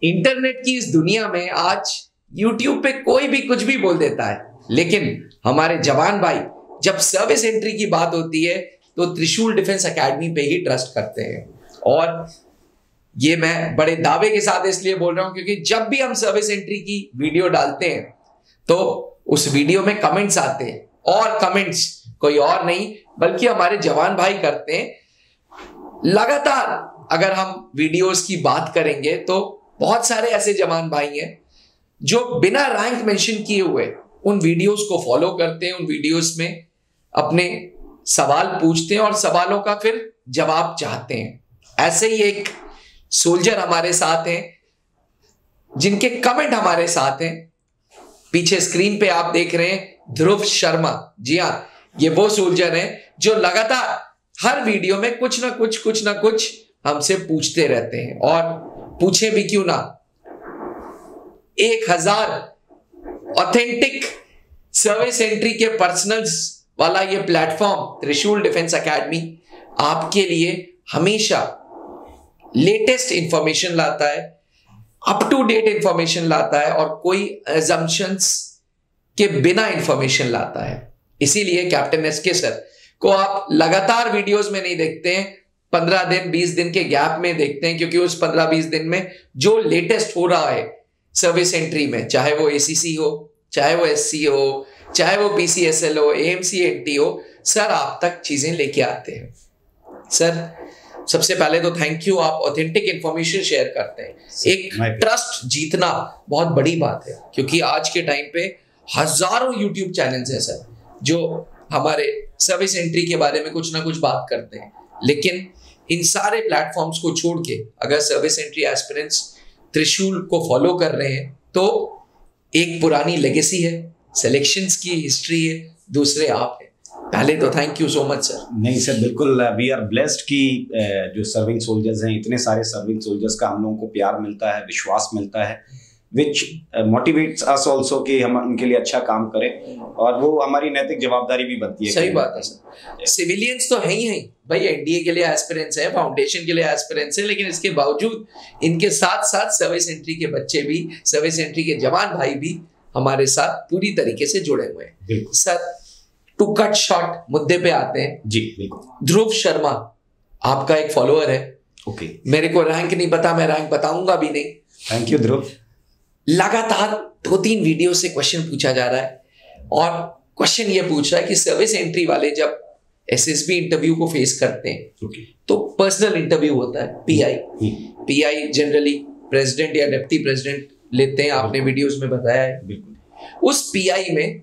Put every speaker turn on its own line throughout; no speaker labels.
Internet की इस दुनिया में आज YouTube पे कोई भी कुछ भी बोल देता है, लेकिन हमारे जवान भाई जब सर्विस एंट्री की बात होती है तो त्रिशूल डिफेंस एकेडमी पे ही ट्रस्ट करते हैं। और ये मैं बड़े दावे के साथ इसलिए बोल रहा हूं क्योंकि जब भी हम सर्विस एंट्री की वीडियो डालते हैं तो उस वीडियो में कमेंट्स आते हैं, और कमेंट्स कोई और नहीं बल्कि हमारे जवान भाई करते हैं। लगातार अगर हम वीडियोस की बात करेंगे तो बहुत सारे ऐसे जवान भाई हैं जो बिना रैंक मेंशन किए हुए उन वीडियोस को फॉलो करते हैं, उन वीडियोस में अपने सवाल पूछते हैं और सवालों का फिर जवाब चाहते हैं। ऐसे ही एक सोल्जर हमारे साथ हैं जिनके कमेंट हमारे साथ हैं। पीछे स्क्रीन पे आप देख रहे हैं ध्रुव शर्मा। जी हाँ, ये वो सोल्जर हैं जो लगातार हर वीडियो में कुछ ना कुछ हमसे पूछते रहते हैं, और पूछे भी क्यों ना। 1000 ऑथेंटिक सर्विस एंट्री के पर्सनल्स वाला ये प्लेटफॉर्म त्रिशूल डिफेंस एकेडमी आपके लिए हमेशा लेटेस्ट इंफॉर्मेशन लाता है, अप टू डेट इंफॉर्मेशन लाता है और कोई अजम्पशंस के बिना इंफॉर्मेशन लाता है। इसीलिए कैप्टन एसके सर को आप लगातार वीडियोस में नहीं देखते हैं, 15 दिन 20 दिन के गैप में देखते हैं, क्योंकि उस 15-20 दिन में जो लेटेस्ट हो रहा है सर्विस एंट्री में, चाहे वो एसीसी हो, चाहे वो एससी हो, चाहे वो पीसीएसएल हो, एएमसी एंटी हो, सर आप तक चीजें लेके आते हैं। सर सबसे पहले तो थैंक यू, आप ऑथेंटिक इंफॉर्मेशन शेयर करते हैं। एक ट्रस्ट जीतना बहुत बड़ी बात है, क्योंकि आज के टाइम पे हजारों यूट्यूब चैनल्स हैं सर जो हमारे सर्विस एंट्री के बारे में कुछ ना कुछ बात करते हैं, लेकिन इन सारे प्लेटफॉर्म्स को छोड़ के अगर सर्विस एंट्री एस्पिरेंट्स त्रिशूल को फॉलो कर रहे हैं तो एक पुरानी लेगेसी है, सिलेक्शंस की हिस्ट्री है, दूसरे आप हैं। पहले तो thank you so much sir.
नहीं सर, बिल्कुल वी आर ब्लेस्ड कि जो सर्विंग सोल्जर्स हैं, इतने सारे सर्विंग सोल्जर्स का हम लोगों को प्यार मिलता है, विश्वास मिलता है, विच मोटिवेट्स अस ऑल्सो कि हम उनके लिए अच्छा काम करें, और वो हमारी नैतिक जवाबदारी भी बनती है।
सही बात है सर। सिविलियंस तो है ही भाई, एनडीए के लिए एस्पिरेंट्स है, फाउंडेशन के लिए एस्पिरेंट्स है, लेकिन इसके बावजूद इनके साथ साथ सर्विस एंट्री के बच्चे भी, सर्विस एंट्री के जवान भाई भी हमारे साथ पूरी तरीके से जुड़े हुए हैं। सर टू कट शॉर्ट मुद्दे पे आते हैं।
जी बिल्कुल।
ध्रुव शर्मा आपका एक फॉलोअर है।
ओके।
मेरे को रैंक नहीं पता, मैं रैंक बताऊंगा भी नहीं।
थैंक यू ध्रुव।
लगातार 2-3 वीडियो से क्वेश्चन पूछा जा रहा है, और क्वेश्चन ये पूछ रहा है कि सर्विस एंट्री वाले जब एसएसबी इंटरव्यू को फेस करते हैं तो पर्सनल इंटरव्यू होता है, पीआई जनरली प्रेसिडेंट या डिप्टी प्रेसिडेंट लेते हैं, आपने वीडियोस में बताया है। उस पीआई में,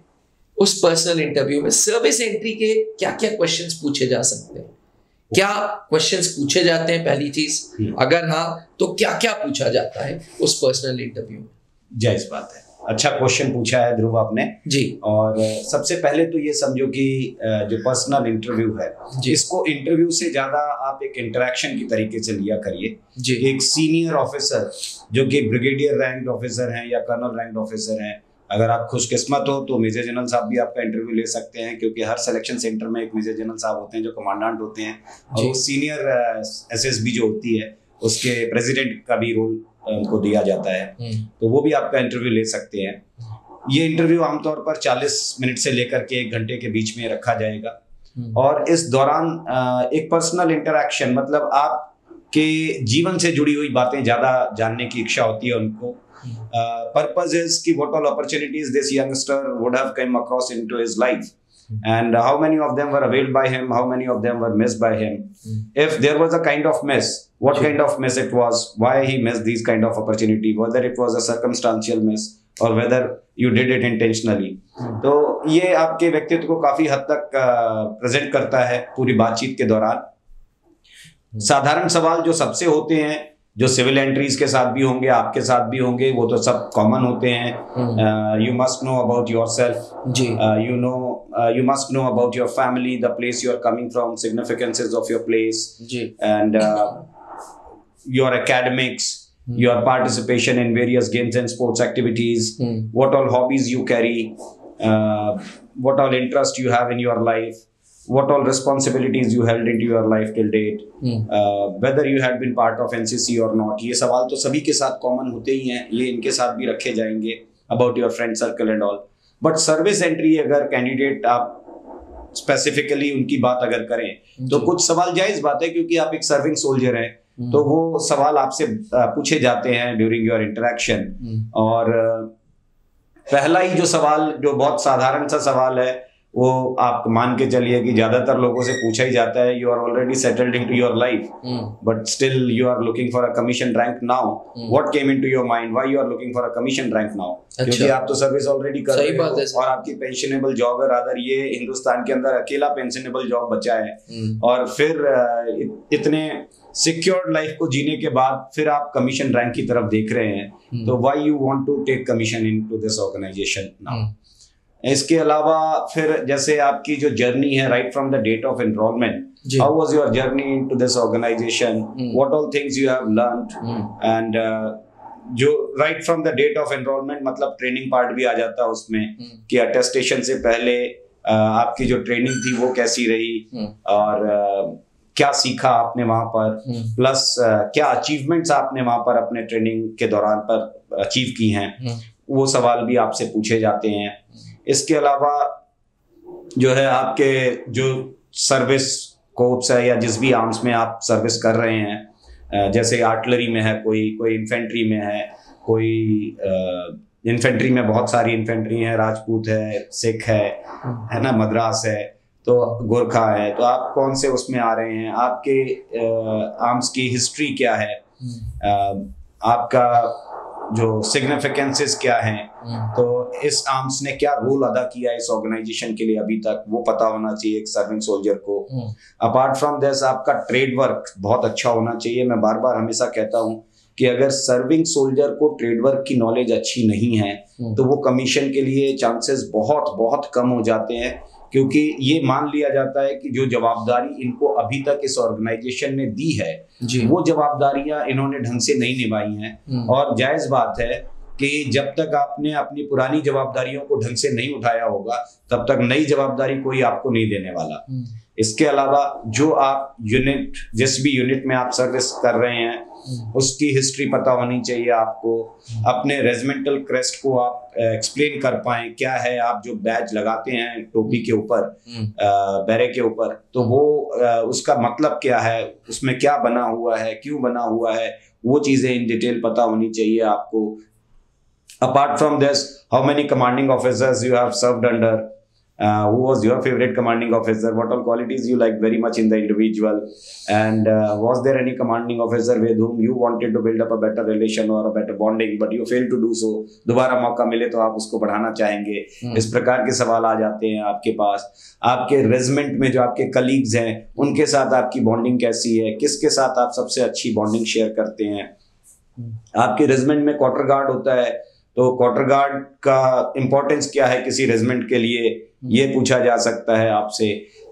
उस पर्सनल इंटरव्यू में सर्विस एंट्री के क्या क्या क्वेश्चंस पूछे जा सकते हैं, क्या क्वेश्चंस पूछे जाते हैं, पहली चीज, अगर हाँ तो क्या क्या पूछा जाता है उस पर्सनल इंटरव्यू में?
जायज बात है, अच्छा क्वेश्चन पूछा है ध्रुव आपने
जी।
और सबसे पहले तो ये समझो कि जो पर्सनल इंटरव्यू है, इसको इंटरव्यू से ज्यादा आप एक इंटरेक्शन की तरीके से लिया करिए। एक सीनियर ऑफिसर जो कि ब्रिगेडियर रैंक ऑफिसर हैं या कर्नल रैंक ऑफिसर हैं, अगर आप खुशकिस्मत हो तो मेजर जनरल साहब भी आपका इंटरव्यू ले सकते हैं, क्योंकि हर सिलेक्शन सेंटर में एक मेजर जनरल साहब होते हैं जो कमांडेंट होते हैं, और वो सीनियर एसएसबी जो होती है उसके प्रेसिडेंट का भी रोल उनको दिया जाता है, तो वो भी आपका इंटरव्यू ले सकते हैं। ये इंटरव्यू आमतौर पर 40 मिनट से लेकर के 1 घंटे के बीच में रखा जाएगा, और इस दौरान एक पर्सनल इंटरेक्शन, मतलब आपके जीवन से जुड़ी हुई बातें ज्यादा जानने की इच्छा होती है उनको। Purpose is कि what all opportunities this youngster would have come across into his life, and how many of them were availed by him, how many of them were missed by him. If there was a kind of miss, what kind of miss it was, why he missed these kind of opportunity, whether it was a circumstantial miss or whether you did it intentionally. तो ये आपके व्यक्तित्व को काफी हद तक present करता है पूरी बातचीत के दौरान। साधारण सवाल जो सबसे होते हैं, जो सिविल एंट्रीज के साथ भी होंगे, आपके साथ भी होंगे, वो तो सब कॉमन होते हैं। You must know about yourself, you must know about your family, the place you are coming from, significances of your place, and your academics, your participation in various games and sports activities, what all hobbies you carry, what all interest you have in your life, what all responsibilities you held into your life till date, whether you had been part of NCC or not. ये सवाल तो सभी के साथ common होते ही हैं, ये इनके साथ भी रखे जाएंगे, about your friend circle and all. But service entry अगर कैंडिडेट आप स्पेसिफिकली उनकी बात अगर करें तो कुछ सवाल जायज बात है, क्योंकि आप एक सर्विंग सोल्जर हैं, तो वो सवाल आपसे पूछे जाते हैं ड्यूरिंग योर इंटरेक्शन। और पहला ही जो सवाल, जो बहुत साधारण सा सवाल है, वो आप मान के चलिए कि ज्यादातर लोगों से पूछा ही जाता है, you are already settled into your life but still you are looking for a commission rank now, what came into your mind, why you are looking for a commission rank now? क्योंकि आप तो service already कर रहे हो और आपकी pensionable job है, rather ये हिंदुस्तान के अंदर अकेला पेंशनेबल जॉब बचा है, और फिर इतने सिक्योर्ड लाइफ को जीने के बाद फिर आप कमीशन रैंक की तरफ देख रहे हैं, तो why you want to take commission into this organization now? इसके अलावा फिर जैसे आपकी जो जर्नी है right from the date of enrolment, how was your journey into this organization, what all things you have learned, and जो right from the date of enrolment मतलब training part भी आ जाता है उसमें कि अटेस्टेशन से पहले आपकी जो ट्रेनिंग थी वो कैसी रही, और क्या सीखा आपने वहां पर, प्लस क्या अचीवमेंट्स आपने वहां पर अपने ट्रेनिंग के दौरान पर अचीव की हैं, वो सवाल भी आपसे पूछे जाते हैं। इसके अलावा जो है आपके जो सर्विस कोर्प्स है या जिस भी आर्म्स में आप सर्विस कर रहे हैं, जैसे आर्टिलरी में है, कोई इन्फेंट्री में है, कोई इन्फेंट्री में बहुत सारी इन्फेंट्री है, राजपूत है, सिख है ना, मद्रास है, तो गोरखा है, तो आप कौन से उसमें आ रहे हैं, आपके आर्म्स की हिस्ट्री क्या है, आपका जो सिग्निफिकेंसेस क्या हैं, तो इस आर्म्स ने क्या रोल अदा किया इस ऑर्गेनाइजेशन के लिए अभी तक, वो पता होना चाहिए एक सर्विंग सोल्जर को। अपार्ट फ्रॉम दिस आपका ट्रेड वर्क बहुत अच्छा होना चाहिए। मैं बार बार हमेशा कहता हूँ कि अगर सर्विंग सोल्जर को ट्रेड वर्क की नॉलेज अच्छी नहीं है तो वो कमीशन के लिए चांसेस बहुत बहुत कम हो जाते हैं, क्योंकि ये मान लिया जाता है कि जो जवाबदारी इनको अभी तक इस ऑर्गेनाइजेशन ने दी है वो जवाबदारियां इन्होंने ढंग से नहीं निभाई हैं। और जायज बात है कि जब तक आपने अपनी पुरानी जवाबदारियों को ढंग से नहीं उठाया होगा तब तक नई जवाबदारी कोई आपको नहीं देने वाला। इसके अलावा जो आप यूनिट, जिस भी यूनिट में आप सर्विस कर रहे हैं उसकी हिस्ट्री पता होनी चाहिए आपको, अपने रेजिमेंटल क्रेस्ट को आप एक्सप्लेन कर पाएं, क्या है आप जो बैज लगाते हैं टोपी के ऊपर, बैरे के ऊपर, तो वो उसका मतलब क्या है, उसमें क्या बना हुआ है, क्यों बना हुआ है, वो चीजें इन डिटेल पता होनी चाहिए आपको। Apart from this, how many commanding officers you have served under, who was your favorite commanding officer, what all qualities you liked very much in the individual, and was there any commanding officer with whom you wanted to build up a better relation or a better bonding but you failed to do so, दोबारा मौका मिले तो आप उसको बढ़ाना चाहेंगे। इस प्रकार के सवाल आ जाते हैं आपके पास। आपके रेजिमेंट में जो आपके कलीग्स हैं उनके साथ आपकी बॉन्डिंग कैसी है, किसके साथ आप सबसे अच्छी बॉन्डिंग शेयर करते हैं। आपके रेजिमेंट में क्वार्टर गार्ड होता है, तो क्वार्टर गार्ड का इंपॉर्टेंस क्या है किसी रेजिमेंट के लिए, ये पूछा जा सकता है आपसे।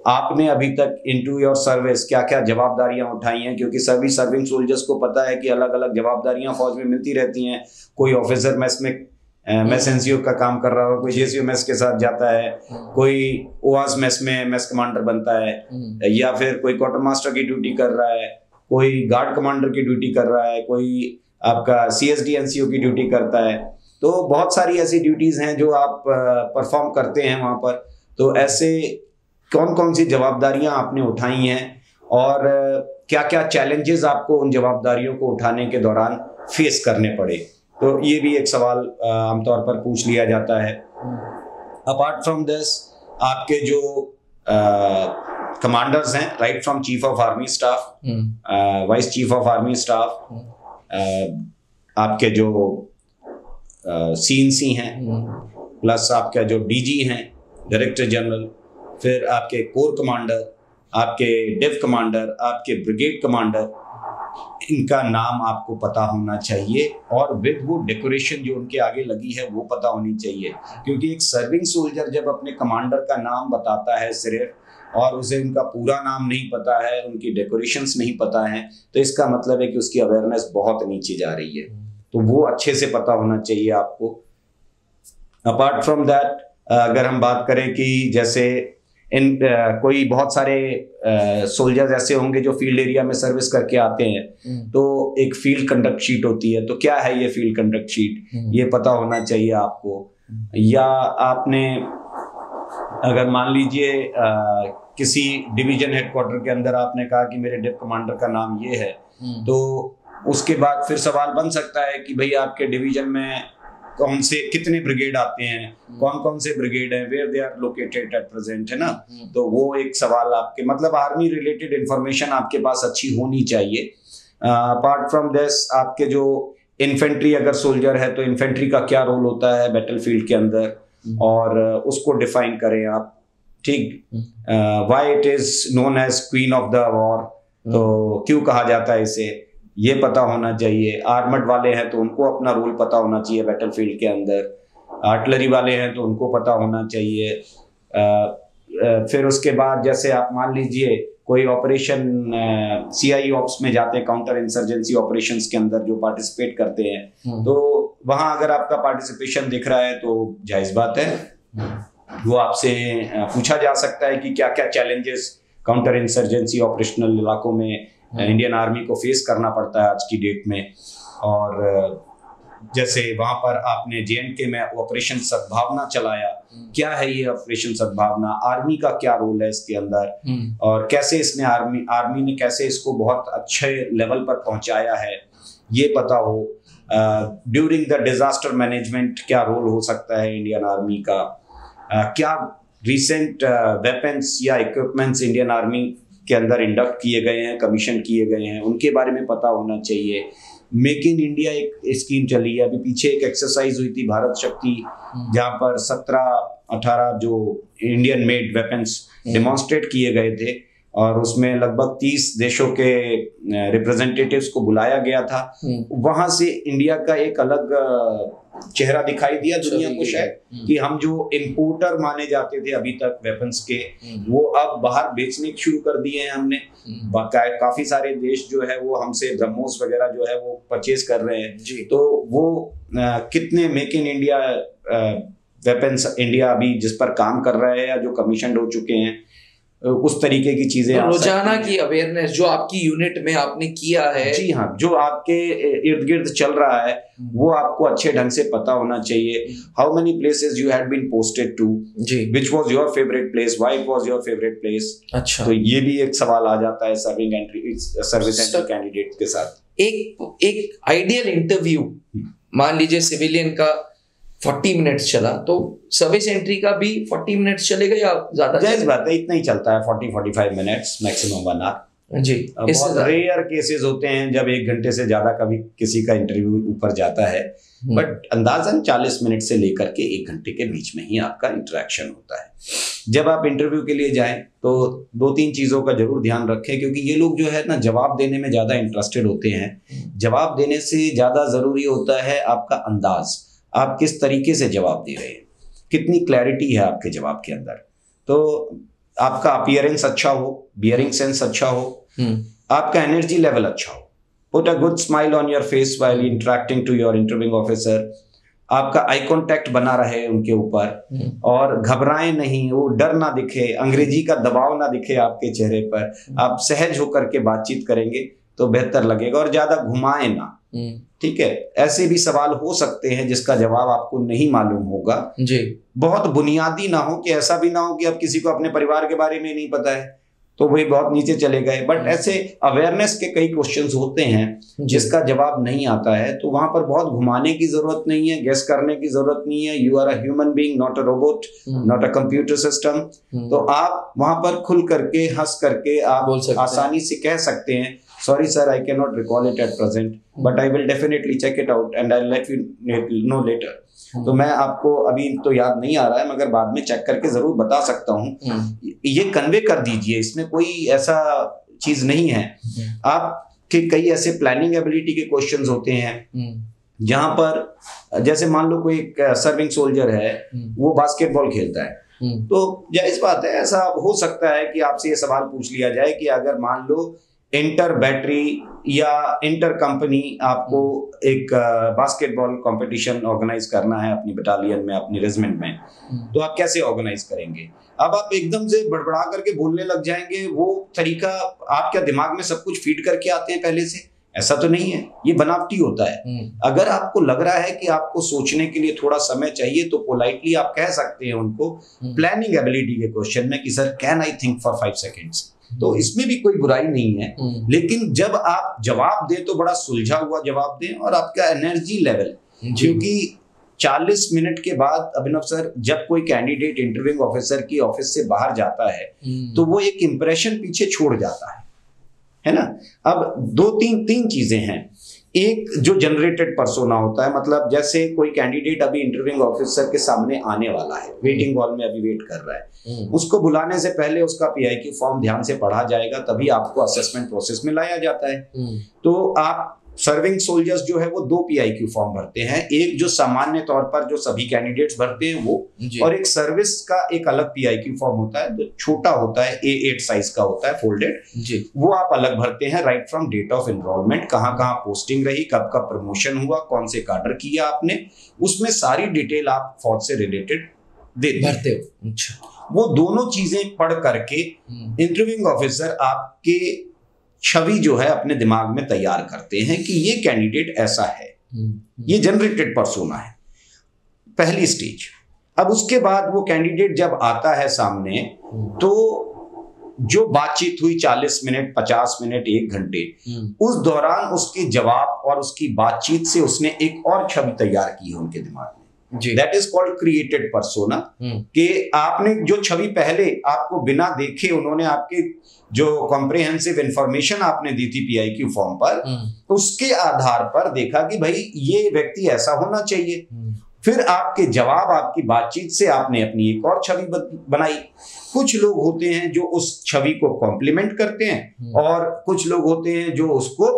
आपने अभी तक इनटू योर सर्विस क्या क्या जवाबदारियां उठाई हैं, क्योंकि सभी सर्विंग सोल्जर्स को पता है कि अलग अलग जवाबदारियां फौज में मिलती रहती हैं। कोई ऑफिसर मेस में मेस एनसीओ का काम कर रहा हो, कोई जेसीओ मेस के साथ जाता है, कोई ओआस मेस में मेस कमांडर बनता है, या फिर कोई क्वार्टर मास्टर की ड्यूटी कर रहा है, कोई गार्ड कमांडर की ड्यूटी कर रहा है, कोई आपका सीएसडी एनसीओ की ड्यूटी करता है। तो बहुत सारी ऐसी ड्यूटीज हैं जो आप परफॉर्म करते हैं वहां पर। तो ऐसे कौन कौन सी जवाबदारियां आपने उठाई हैं और क्या क्या चैलेंजेस आपको उन जवाबदारियों को उठाने के दौरान फेस करने पड़े, तो ये भी एक सवाल आमतौर पर पूछ लिया जाता है। अपार्ट फ्रॉम दिस, आपके जो कमांडर्स हैं, right from chief of army staff, vice chief of army staff, आपके जो सीएनसी हैं, प्लस आपका जो डीजी हैं, डायरेक्टर जनरल, फिर आपके कोर कमांडर, आपके डिव कमांडर, आपके ब्रिगेड कमांडर, इनका नाम आपको पता होना चाहिए और विद वो डेकोरेशन जो उनके आगे लगी है वो पता होनी चाहिए। क्योंकि एक सर्विंग सोल्जर जब अपने कमांडर का नाम बताता है सिर्फ और उसे उनका पूरा नाम नहीं पता है, उनकी डेकोरेशंस नहीं पता है, तो इसका मतलब है कि उसकी अवेयरनेस बहुत नीचे जा रही है। तो वो अच्छे से पता होना चाहिए आपको। अपार्ट फ्रॉम दैट, अगर हम बात करें कि जैसे कोई बहुत सारे सोल्जर्स ऐसे होंगे जो फील्ड एरिया में सर्विस करके आते हैं, तो एक फील्ड कंडक्ट शीट होती है। तो क्या है ये फील्ड कंडक्ट शीट, ये पता होना चाहिए आपको। या आपने अगर मान लीजिए किसी डिवीजन हेडक्वार्टर के अंदर आपने कहा कि मेरे डिप कमांडर का नाम ये है, तो उसके बाद फिर सवाल बन सकता है कि भाई आपके डिवीजन में कौन से कितने ब्रिगेड आते हैं, कौन कौन से ब्रिगेड हैं, where they are located at present, है ना। तो वो एक सवाल आपके मतलब आर्मी रिलेटेड इंफॉर्मेशन आपके पास अच्छी होनी चाहिए। अपार्ट फ्रॉम दिस, आपके जो इन्फेंट्री अगर सोल्जर है तो इन्फेंट्री का क्या रोल होता है बैटलफील्ड के अंदर, और उसको डिफाइन करें आप, ठीक। Why it is known as queen of the war, तो क्यों कहा जाता है इसे, ये पता होना चाहिए। आर्मर्ड वाले हैं तो उनको अपना रोल पता होना चाहिए बैटलफील्ड के अंदर। आर्टिलरी वाले हैं तो उनको पता होना चाहिए। फिर उसके बाद जैसे आप मान लीजिए कोई ऑपरेशन CI ऑप्स में जाते हैं, काउंटर इंसर्जेंसी ऑपरेशंस के अंदर जो पार्टिसिपेट करते हैं, तो वहां अगर आपका पार्टिसिपेशन दिख रहा है तो जायज बात है, वो आपसे पूछा जा सकता है कि क्या क्या चैलेंजेस काउंटर इंसर्जेंसी ऑपरेशनल इलाकों में इंडियन आर्मी को फेस करना पड़ता है आज की डेट में। और जैसे वहां पर आपने JNK में ऑपरेशन सद्भावना चलाया, क्या है ये ऑपरेशन सद्भावना, आर्मी का क्या रोल है इसके अंदर, और कैसे इसने आर्मी ने कैसे इसको बहुत अच्छे लेवल पर पहुंचाया है, ये पता हो। ड्यूरिंग द डिजास्टर मैनेजमेंट क्या रोल हो सकता है इंडियन आर्मी का, क्या रिसेंट वेपन्स या इक्विपमेंट्स इंडियन आर्मी के अंदर इंडक्ट किए गए हैं, कमीशन किए गए हैं, उनके बारे में पता होना चाहिए। मेक इन इंडिया एक स्कीम चली है, अभी पीछे एक एक्सरसाइज हुई थी भारत शक्ति, जहां पर 17-18 जो इंडियन मेड वेपन्स डेमोन्स्ट्रेट किए गए थे, और उसमें लगभग 30 देशों के रिप्रेजेंटेटिव्स को बुलाया गया था। वहां से इंडिया का एक अलग चेहरा दिखाई दिया दुनिया को शायद, कि हम जो इंपोर्टर माने जाते थे अभी तक वेपन्स के, वो अब बाहर बेचने शुरू कर दिए हैं हमने। काफी सारे देश जो है वो हमसे ब्रह्मोस वगैरह जो है वो परचेज कर रहे हैं। तो वो कितने make in India weapons India अभी जिस पर काम कर रहा है या जो कमीशन हो चुके हैं, उस तरीके की चीजें
तो रोजाना की अवेयरनेस जो आपकी यूनिट में आपने किया है,
जी हाँ, जो आपके इर्द गिर्द चल रहा है वो आपको अच्छे ढंग से पता होना चाहिए। How many places you had been posted to, which was your favourite place, why it was your favourite place. अच्छा, तो ये भी एक सवाल आ जाता है सर्विस एंट्री कैंडिडेट के साथ।
एक आइडियल इंटरव्यू मान लीजिए सिविलियन का 40 मिनट्स चला, तो सर्विस एंट्री का भी 40 मिनट्स चलेगा या ज्यादा?
जायज बात है, इतना ही चलता है, 40-45 मिनट्स, मैक्सिमम 1 आवर जी। बहुत रेयर केसेस होते हैं जब 1 घंटे से ज्यादा कभी किसी का इंटरव्यू ऊपर जाता है, बट अंदाजन 40 मिनट से लेकर के 1 घंटे के बीच में ही आपका इंटरेक्शन होता है। जब आप इंटरव्यू के लिए जाएं तो 2-3 चीजों का जरूर ध्यान रखें, क्योंकि ये लोग जो है ना जवाब देने में ज्यादा इंटरेस्टेड होते हैं। जवाब देने से ज्यादा जरूरी होता है आपका अंदाज, आप किस तरीके से जवाब दे रहे हैं, कितनी क्लैरिटी है आपके जवाब के अंदर। तो आपका अपीयरेंस अच्छा हो, बियरिंग सेंस अच्छा हो, आपका एनर्जी लेवल अच्छा हो, put a good smile on your face while interacting to your interviewing officer, आपका आई कांटेक्ट बना रहे उनके ऊपर, और घबराएं नहीं, वो डर ना दिखे, अंग्रेजी का दबाव ना दिखे आपके चेहरे पर, आप सहज होकर के बातचीत करेंगे तो बेहतर लगेगा, और ज्यादा घुमाएं ना, ठीक है। ऐसे भी सवाल हो सकते हैं जिसका जवाब आपको नहीं मालूम होगा जी, बहुत बुनियादी ना हो, कि ऐसा भी ना हो कि अब किसी को अपने परिवार के बारे में नहीं पता है तो वही बहुत नीचे चले गए, बट ऐसे अवेयरनेस के कई क्वेश्चंस होते हैं जिसका जवाब नहीं आता है, तो वहां पर बहुत घुमाने की जरूरत नहीं है, गेस करने की जरूरत नहीं है। You are a human being, not a robot, not a computer system. तो आप वहां पर खुल करके हंस करके आप आसानी से कह सकते हैं, sorry sir, I cannot recall it at present, but I will definitely check it out and I'll let you know later. तो मैं आपको अभी तो याद नहीं आ रहा है, मगर बाद में चेक करके जरूर बता सकता हूँ। ये कन्वे कर दीजिए, इसमें कोई ऐसा चीज नहीं है। आपके कई ऐसे प्लानिंग एबिलिटी के क्वेश्चंस होते हैं जहां पर जैसे मान लो कोई सर्विंग सोल्जर है, वो बास्केटबॉल खेलता है, तो जायज बात है, ऐसा हो सकता है कि आपसे ये सवाल पूछ लिया जाए कि अगर मान लो इंटर बैटरी या इंटर कंपनी आपको एक बास्केटबॉल कंपटीशन ऑर्गेनाइज करना है अपनी बटालियन में, अपनी रेजिमेंट में, तो आप कैसे ऑर्गेनाइज करेंगे? अब आप एकदम से बड़बड़ा करके बोलने लग जाएंगे, वो तरीका आप क्या दिमाग में सब कुछ फीड करके आते हैं पहले से? ऐसा तो नहीं है, ये बनावटी होता है। अगर आपको लग रहा है कि आपको सोचने के लिए थोड़ा समय चाहिए तो पोलाइटली आप कह सकते हैं उनको प्लानिंग एबिलिटी के क्वेश्चन में कि sir can I think for 5 seconds. तो इसमें भी कोई बुराई नहीं है, लेकिन जब आप जवाब दें तो बड़ा सुलझा हुआ जवाब दें और आपका एनर्जी लेवल, क्योंकि 40 मिनट के बाद अभिनव सर जब कोई कैंडिडेट इंटरव्यूइंग ऑफिसर की ऑफिस से बाहर जाता है तो वो एक इंप्रेशन पीछे छोड़ जाता है ना। अब तीन चीजें हैं। एक जो जनरेटेड पर्सोना होता है, मतलब जैसे कोई कैंडिडेट अभी इंटरव्यूइंग ऑफिसर के सामने आने वाला है, वेटिंग हॉल में अभी वेट कर रहा है, उसको बुलाने से पहले उसका पीआईक्यू फॉर्म ध्यान से पढ़ा जाएगा, तभी आपको असेसमेंट प्रोसेस में लाया जाता है। तो आप सर्विंग सोल्जर्स जो है वो 2 पीआईक्यू फॉर्म भरते हैं, एक जो सामान्य तौर पर जो सभी कैंडिडेट्स भरते हैं वो, और एक सर्विस का एक अलग पीआईक्यू फॉर्म होता है, जो छोटा होता है, A8 साइज का होता है, फोल्डेड, वो आप अलग भरते हैं। Right from date of enrolment, कहाँ कहाँ पोस्टिंग रही, कब कब प्रमोशन हुआ, कौन से कार्डर किया आपने, उसमें सारी डिटेल आप फौज से रिलेटेड भरते हो। वो दोनों चीजें पढ़ करके इंटरव्यूइंग ऑफिसर आपके छवि जो है अपने दिमाग में तैयार करते हैं कि ये कैंडिडेट ऐसा है, ये जनरेटेड पर्सोना है, पहली स्टेज। अब उसके बाद वो कैंडिडेट जब आता है सामने, तो जो बातचीत हुई 40 मिनट, 50 मिनट, 1 घंटे, उस दौरान उसके जवाब और उसकी बातचीत से उसने एक और छवि तैयार की है उनके दिमाग में। That is called created persona. कि आपने जो छवि पहले आपको बिना देखे उन्होंने आपके जो कॉम्प्रिहेंसिव इंफॉर्मेशन आपने दी थी पीआईक्यू फॉर्म पर, उसके आधार पर देखा कि भाई ये व्यक्ति ऐसा होना चाहिए। फिर आपके जवाब, आपकी बातचीत से आपने अपनी एक और छवि बनाई। कुछ लोग होते हैं जो उस छवि को कॉम्प्लीमेंट करते हैं और कुछ लोग होते हैं जो उसको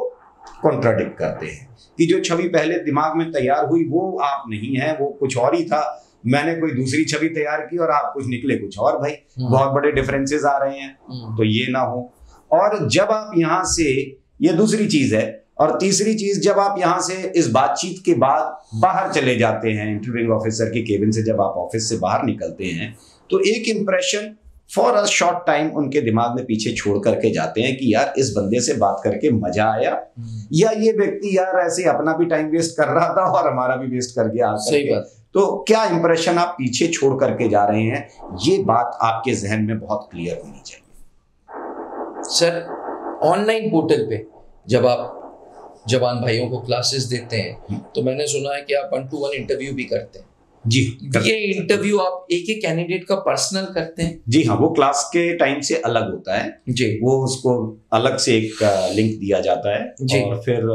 कॉन्ट्राडिक्ट करते हैं कि जो छवि पहले दिमाग में तैयार हुई वो आप नहीं है, वो कुछ और ही था, मैंने कोई दूसरी छवि तैयार की और आप कुछ निकले कुछ और। भाई बहुत बड़े डिफरेंसेस आ रहे हैं, तो ये ना हो। और जब आप यहाँ से, ये दूसरी चीज है, और तीसरी चीज, जब आप यहाँ से इस बातचीत के बाद बाहर चले जाते हैं इंटरव्यूइंग ऑफिसर के केबिन से, जब आप ऑफिस से बाहर निकलते हैं तो एक impression for a short time उनके दिमाग में पीछे छोड़ करके जाते हैं कि यार इस बंदे से बात करके मजा आया, या ये व्यक्ति यार ऐसे अपना भी टाइम वेस्ट कर रहा था और हमारा भी वेस्ट कर गया। सही बात। तो क्या इंप्रेशन आप पीछे छोड़ करके जा रहे हैं, ये बात आपके जहन में बहुत क्लियर होनी चाहिए।
सर ऑनलाइन पोर्टल पे जब आप जवान भाइयों को क्लासेस देते हैं तो मैंने सुना है कि आप 1-to-1 इंटरव्यू भी करते हैं।
जी,
ये इंटरव्यू आप एक एक कैंडिडेट का पर्सनल करते हैं?
जी हाँ, वो क्लास के टाइम से अलग होता है जी, वो उसको अलग से एक लिंक दिया जाता है जी। और फिर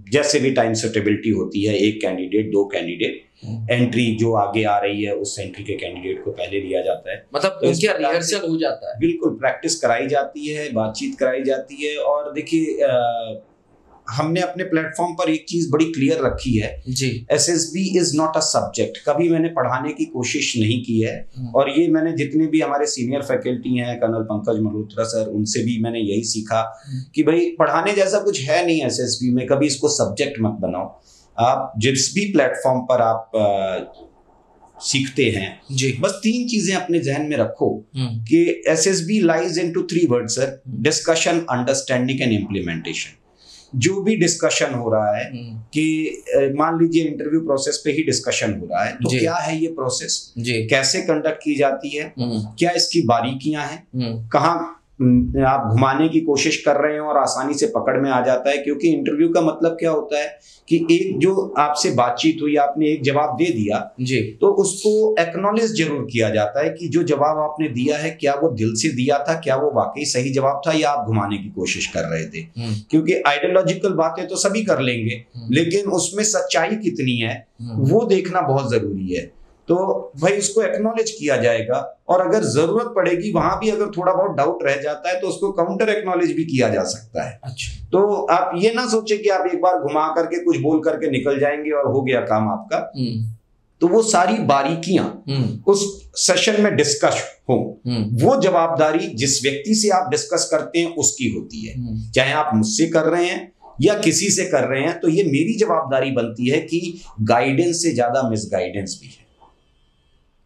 जैसे भी टाइम सुटेबिलिटी होती है, 1 कैंडिडेट 2 कैंडिडेट, एंट्री जो आगे आ रही है उस एंट्री के कैंडिडेट को पहले लिया जाता है।
मतलब तो क्या रिहर्सल हो जाता है?
बिल्कुल, प्रैक्टिस कराई जाती है, बातचीत कराई जाती है। और देखिए हमने अपने प्लेटफॉर्म पर एक चीज बड़ी क्लियर रखी है जी, SSB is not a subject. कभी मैंने पढ़ाने की कोशिश नहीं की है, और ये मैंने जितने भी हमारे सीनियर फैकल्टी हैं, कर्नल पंकज मल्होत्रा सर, उनसे भी मैंने यही सीखा कि भाई पढ़ाने जैसा कुछ है नहीं एसएसबी में, कभी इसको सब्जेक्ट मत बनाओ। आप जिस भी प्लेटफॉर्म पर आप सीखते हैं जी, बस 3 चीजें अपने जहन में रखो कि SSB lies into 3 words sir, discussion, understanding and implementation. जो भी डिस्कशन हो रहा है कि मान लीजिए इंटरव्यू प्रोसेस पे ही डिस्कशन हो रहा है, तो क्या है ये प्रोसेस, कैसे कंडक्ट की जाती है, क्या इसकी बारीकियां हैं, कहाँ आप घुमाने की कोशिश कर रहे हैं और आसानी से पकड़ में आ जाता है। क्योंकि इंटरव्यू का मतलब क्या होता है कि एक जो आपसे बातचीत हुई, आपने एक जवाब दे दिया जी, तो उसको एक्नॉलेज जरूर किया जाता है कि जो जवाब आपने दिया है क्या वो दिल से दिया था, क्या वो वाकई सही जवाब था, या आप घुमाने की कोशिश कर रहे थे। क्योंकि आइडियोलॉजिकल बातें तो सभी कर लेंगे, लेकिन उसमें सच्चाई कितनी है वो देखना बहुत जरूरी है। तो भाई उसको एक्नॉलेज किया जाएगा, और अगर जरूरत पड़ेगी वहां भी अगर थोड़ा बहुत डाउट रह जाता है तो उसको काउंटर एक्नॉलेज भी किया जा सकता है। अच्छा। तो आप ये ना सोचे कि आप एक बार घुमा करके कुछ बोल करके निकल जाएंगे और हो गया काम आपका। तो वो सारी बारीकियां उस सेशन में डिस्कस हो, वो जवाबदारी जिस व्यक्ति से आप डिस्कस करते हैं उसकी होती है। चाहे आप मुझसे कर रहे हैं या किसी से कर रहे हैं, तो ये मेरी जवाबदारी बनती है कि गाइडेंस से ज्यादा मिसगाइडेंस भी है।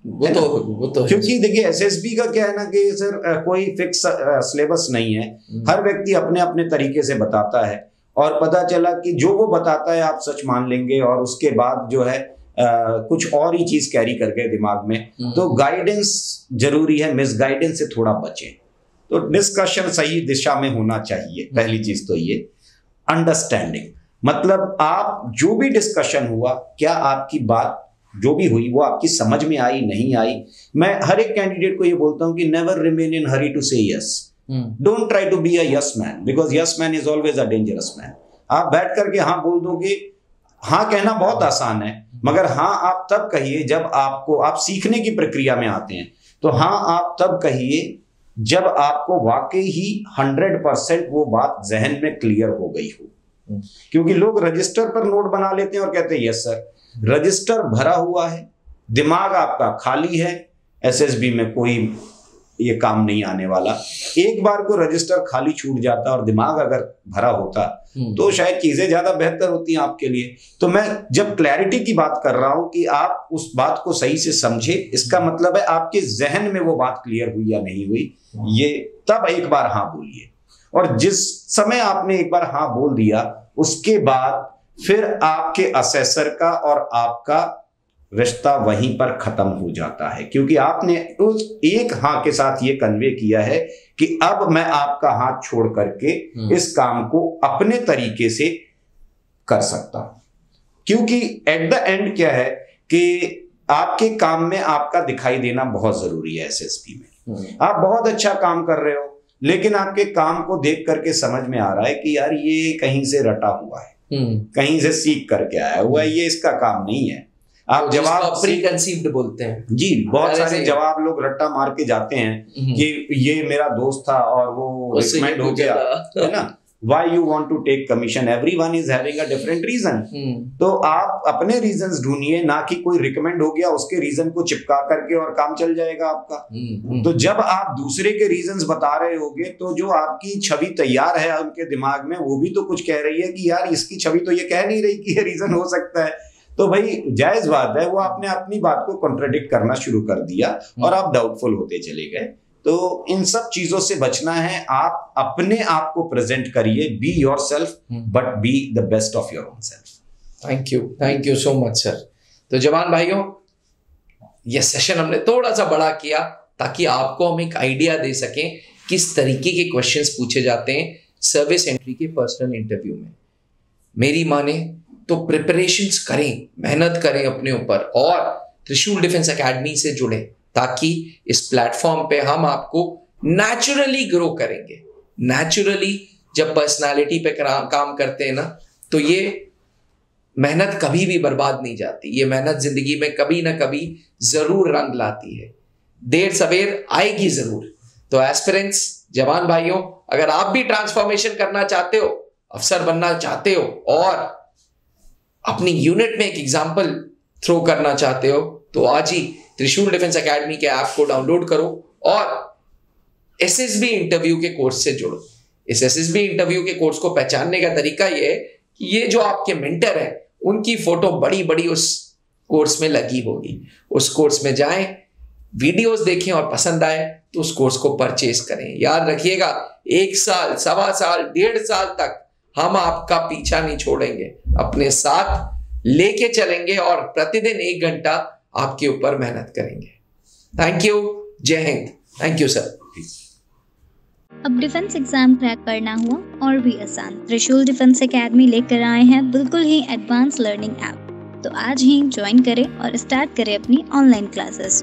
वो तो क्योंकि देखिए एसएसबी का क्या है ना कि सर कोई फिक्स सिलेबस नहीं है, हर व्यक्ति अपने अपने तरीके से बताता है, और पता चला कि जो वो बताता है आप सच मान लेंगे और उसके बाद जो है कुछ और ही चीज कैरी कर गए दिमाग में। तो गाइडेंस जरूरी है, मिसगाइडेंस से थोड़ा बचें। तो डिस्कशन सही दिशा में होना चाहिए। पहली चीज तो ये अंडरस्टैंडिंग, मतलब आप जो भी डिस्कशन हुआ, क्या आपकी बात जो भी हुई वो आपकी समझ में आई, नहीं आई। मैं हर एक कैंडिडेट को ये बोलता हूं कि never remain in hurry to say yes, don't try to be a yes man, because yes man is always a dangerous man. आप बैठ करके हाँ बोल दोगे, हाँ कहना बहुत आसान है, मगर हाँ आप तब कहिए जब आप सीखने की प्रक्रिया में आते हैं। तो हाँ आप तब कहिए जब आपको वाकई ही 100% वो बात जहन में क्लियर हो गई हो। क्योंकि लोग रजिस्टर पर नोट बना लेते हैं और कहते हैं यस सर, रजिस्टर भरा हुआ है, दिमाग आपका खाली है, एसएसबी में कोई ये काम नहीं आने वाला। एक बार को रजिस्टर खाली छूट जाता और दिमाग अगर भरा होता तो शायद चीजें ज्यादा बेहतर होती हैं आपके लिए। तो मैं जब क्लैरिटी की बात कर रहा हूं कि आप उस बात को सही से समझे, इसका मतलब है आपके जहन में वो बात क्लियर हुई या नहीं हुई, ये तब एक बार हाँ बोलिए। और जिस समय आपने एक बार हाँ बोल दिया, उसके बाद फिर आपके असेसर का और आपका रिश्ता वहीं पर खत्म हो जाता है, क्योंकि आपने उस एक हाँ के साथ ये कन्वे किया है कि अब मैं आपका हाथ छोड़ करके इस काम को अपने तरीके से कर सकता हूं। क्योंकि एट द एंड क्या है कि आपके काम में आपका दिखाई देना बहुत जरूरी है। एसएसपी में आप बहुत अच्छा काम कर रहे हो, लेकिन आपके काम को देख करके समझ में आ रहा है कि यार ये कहीं से रटा हुआ है, कहीं से सीख करके आया हुआ है, ये इसका काम नहीं है। आप जवाब
प्रीकंसीव्ड बोलते हैं
जी, बहुत सारे जवाब लोग रट्टा मार के जाते हैं कि ये मेरा दोस्त था और वो रिकमेंड हो गया, है ना। Why you want to take commission? Everyone is having a different reason. तो आप अपने रीजंस ढूंढिए, ना कि कोई रिकमेंड हो गया उसके रीजन को चिपका करके और काम चल जाएगा आपका। तो जब आप दूसरे के रीजंस बता रहे होगे तो जो आपकी छवि तैयार है उनके दिमाग में, वो भी तो कुछ कह रही है कि यार इसकी छवि तो ये कह नहीं रही कि ये रीजन हो सकता है। तो भाई जायज बात है, वो आपने अपनी बात को कॉन्ट्रडिक्ट करना शुरू कर दिया और आप डाउटफुल होते चले गए। तो इन सब चीजों से बचना है। आप अपने आप को प्रेजेंट करिए, be yourself but be the best of your own self.
Thank you so much sir. तो जवान भाइयों, ये सेशन हमने थोड़ा सा बड़ा किया ताकि आपको हम एक आइडिया दे सकें किस तरीके के क्वेश्चंस पूछे जाते हैं सर्विस एंट्री के पर्सनल इंटरव्यू में। मेरी माने तो प्रिपरेशंस करें, मेहनत करें अपने ऊपर और त्रिशूल डिफेंस एकेडमी से जुड़े, ताकि इस प्लेटफॉर्म पे हम आपको नेचुरली ग्रो करेंगे। नेचुरली जब पर्सनालिटी पे काम करते हैं ना, तो ये मेहनत कभी भी बर्बाद नहीं जाती। ये मेहनत जिंदगी में कभी ना कभी जरूर रंग लाती है, देर सवेर आएगी जरूर। तो एस्पिरेंट्स, जवान भाइयों, अगर आप भी ट्रांसफॉर्मेशन करना चाहते हो, अफसर बनना चाहते हो और अपनी यूनिट में एक एग्जाम्पल थ्रो करना चाहते हो, तो आज ही त्रिशूल डिफेंस एकेडमी के ऐप को डाउनलोड करो और एसएसबी इंटरव्यू के कोर्स से जुड़ो। इस एसएसबी इंटरव्यू के कोर्स को पहचानने का तरीका ये है कि ये जो आपके मेंटर है उनकी फोटो बड़ी बड़ी उस कोर्स में लगी होगी। उस कोर्स में जाएं, वीडियोस देखें और पसंद आए तो उस कोर्स को परचेज करें। याद रखिएगा, 1 साल, 1.25 साल, 1.5 साल तक हम आपका पीछा नहीं छोड़ेंगे, अपने साथ लेके चलेंगे और प्रतिदिन 1 घंटा आपके ऊपर मेहनत करेंगे। Thank you, Jai Hind. Thank you sir.
अब डिफेंस एग्जाम क्रैक करना हुआ और भी आसान, त्रिशूल डिफेंस एकेडमी लेकर आए हैं बिल्कुल ही एडवांस लर्निंग ऐप। तो आज ही ज्वाइन करें और स्टार्ट करें अपनी ऑनलाइन क्लासेस।